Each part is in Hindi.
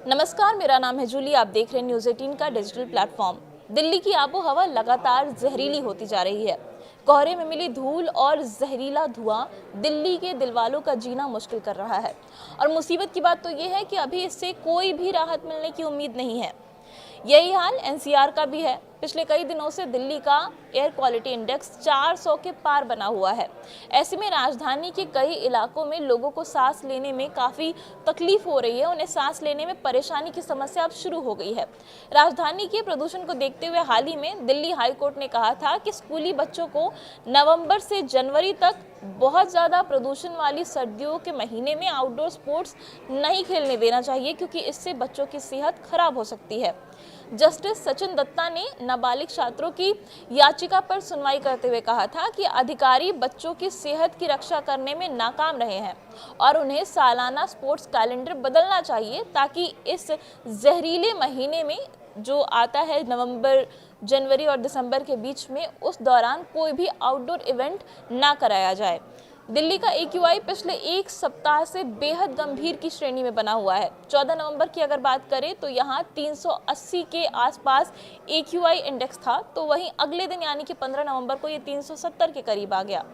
नमस्कार, मेरा नाम है जूली। आप देख रहे हैं न्यूज़ 18 का डिजिटल प्लेटफॉर्म। दिल्ली की आबो हवा लगातार जहरीली होती जा रही है। कोहरे में मिली धूल और जहरीला धुआं दिल्ली के दिलवालों का जीना मुश्किल कर रहा है। और मुसीबत की बात तो ये है कि अभी इससे कोई भी राहत मिलने की उम्मीद नहीं है। यही हाल एनसीआर का भी है। पिछले कई दिनों से दिल्ली का एयर क्वालिटी इंडेक्स 400 के पार बना हुआ है। ऐसे में राजधानी के कई इलाकों में लोगों को सांस लेने में काफ़ी तकलीफ हो रही है। उन्हें सांस लेने में परेशानी की समस्या अब शुरू हो गई है। राजधानी के प्रदूषण को देखते हुए हाल ही में दिल्ली हाई कोर्ट ने कहा था कि स्कूली बच्चों को नवंबर से जनवरी तक बहुत ज़्यादा प्रदूषण वाली सर्दियों के महीने में आउटडोर स्पोर्ट्स नहीं खेलने देना चाहिए, क्योंकि इससे बच्चों की सेहत खराब हो सकती है। जस्टिस सचिन दत्ता ने नाबालिग छात्रों की याचिका पर सुनवाई करते हुए कहा था कि अधिकारी बच्चों की सेहत की रक्षा करने में नाकाम रहे हैं और उन्हें सालाना स्पोर्ट्स कैलेंडर बदलना चाहिए, ताकि इस जहरीले महीने में जो आता है नवंबर, जनवरी और दिसंबर के बीच में, उस दौरान कोई भी आउटडोर इवेंट ना कराया जाए। दिल्ली का AQI पिछले एक सप्ताह से बेहद गंभीर की श्रेणी में बना हुआ है। 14 नवंबर की अगर बात करें तो यहाँ 380 के आसपास AQI इंडेक्स था, तो वहीं अगले दिन यानी कि 15 नवंबर को ये 370 के करीब आ गया।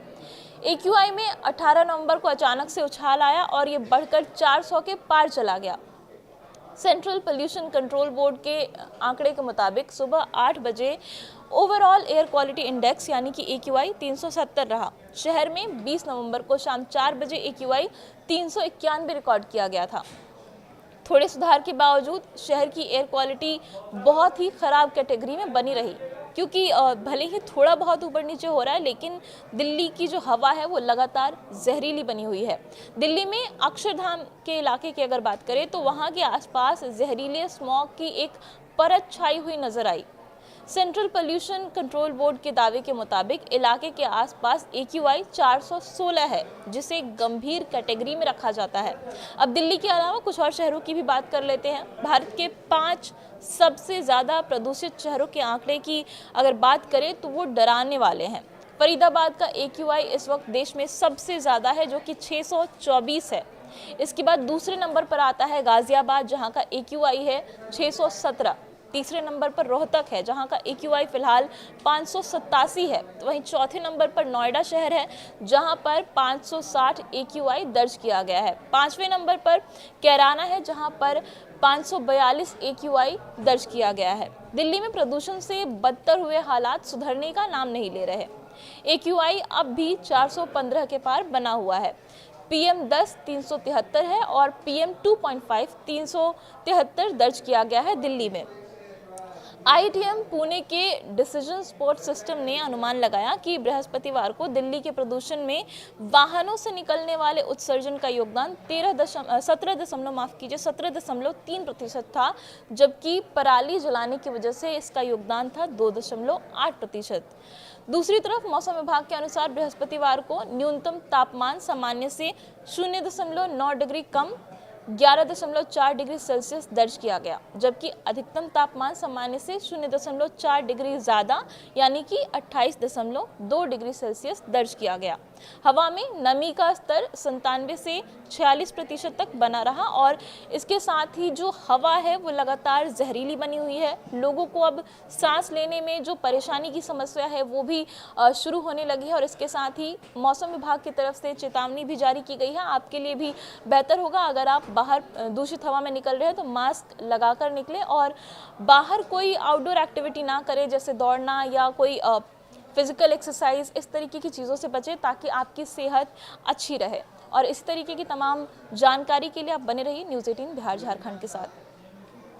AQI में 18 नवंबर को अचानक से उछाल आया और ये बढ़कर 400 के पार चला गया। सेंट्रल पोल्यूशन कंट्रोल बोर्ड के आंकड़े के मुताबिक सुबह 8 बजे ओवरऑल एयर क्वालिटी इंडेक्स यानी कि AQI 370 रहा। शहर में 20 नवंबर को शाम 4 बजे AQI 391 रिकॉर्ड किया गया था। थोड़े सुधार के बावजूद शहर की एयर क्वालिटी बहुत ही खराब कैटेगरी में बनी रही, क्योंकि भले ही थोड़ा बहुत ऊपर नीचे हो रहा है, लेकिन दिल्ली की जो हवा है वो लगातार जहरीली बनी हुई है। दिल्ली में अक्षरधाम के इलाके की अगर बात करें तो वहाँ के आसपास जहरीले स्मॉग की एक परत छाई हुई नजर आई। सेंट्रल पोल्यूशन कंट्रोल बोर्ड के दावे के मुताबिक इलाके के आसपास AQI 416 है, जिसे गंभीर कैटेगरी में रखा जाता है। अब दिल्ली के अलावा कुछ और शहरों की भी बात कर लेते हैं। भारत के 5 सबसे ज़्यादा प्रदूषित शहरों के आंकड़े की अगर बात करें तो वो डराने वाले हैं। फरीदाबाद का AQI इस वक्त देश में सबसे ज़्यादा है, जो कि 624 है। इसके बाद दूसरे नंबर पर आता है गाजियाबाद, जहाँ का AQI है 617। तीसरे नंबर पर रोहतक है, जहां का AQI फिलहाल 587 है। तो वहीं चौथे नंबर पर नोएडा शहर है, जहां पर 560 AQI दर्ज किया गया है। पांचवें नंबर पर कैराना है, जहां पर 542 AQI दर्ज किया गया है। दिल्ली में प्रदूषण से बदतर हुए हालात सुधरने का नाम नहीं ले रहे। AQI अब भी 415 के पार बना हुआ है। PM10 373 है और PM2.5 373 दर्ज किया गया है दिल्ली में। IITM पुणे के डिसीजन सपोर्ट सिस्टम ने अनुमान लगाया कि बृहस्पतिवार को दिल्ली के प्रदूषण में वाहनों से निकलने वाले उत्सर्जन का योगदान 17.3% था, जबकि पराली जलाने की वजह से इसका योगदान था 2.8%। दूसरी तरफ मौसम विभाग के अनुसार बृहस्पतिवार को न्यूनतम तापमान सामान्य से 0.9 डिग्री कम 11.4 डिग्री सेल्सियस दर्ज किया गया, जबकि अधिकतम तापमान सामान्य से 0.4 डिग्री ज़्यादा यानी कि 28.2 डिग्री सेल्सियस दर्ज किया गया। हवा में नमी का स्तर 97 से 46% तक बना रहा और इसके साथ ही जो हवा है वो लगातार जहरीली बनी हुई है। लोगों को अब सांस लेने में जो परेशानी की समस्या है वो भी शुरू होने लगी है और इसके साथ ही मौसम विभाग की तरफ से चेतावनी भी जारी की गई है। आपके लिए भी बेहतर होगा अगर आप बाहर दूषित हवा में निकल रहे हैं तो मास्क लगाकर निकलें और बाहर कोई आउटडोर एक्टिविटी ना करें, जैसे दौड़ना या कोई फिजिकल एक्सरसाइज, इस तरीके की चीज़ों से बचें ताकि आपकी सेहत अच्छी रहे। और इस तरीके की तमाम जानकारी के लिए आप बने रहिए न्यूज़ 18 बिहार झारखंड के साथ।